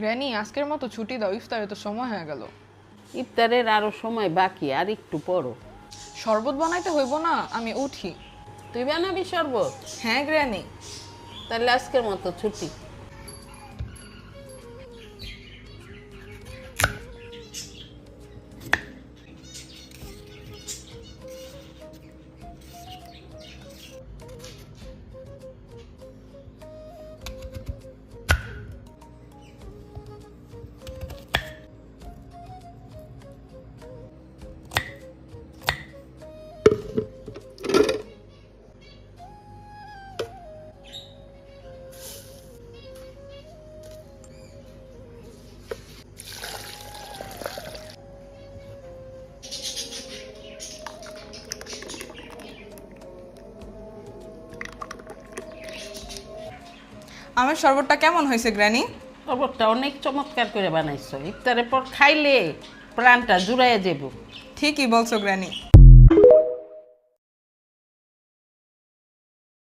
Granny আজকের মতো ছুটি দাও, ইফতারে তো সময় হয়ে গেল। ইফতারের আরো সময় বাকি, আর একটু পরো। শরবত বানাইতে হইব না, আমি উঠি। তুই বানাবি শরবত? হ্যাঁ গ্র্যানি। তাহলে আজকের মতো ছুটি। আমার শরবতটা কেমন হয়েছে গ্র্যানি? শরবতটা অনেক চমৎকার করে বানাইছো, ইফতারের পর খাইলে প্রাণটা জুড়াইয়া যাবো। ঠিকই বলছো গ্র্যানি।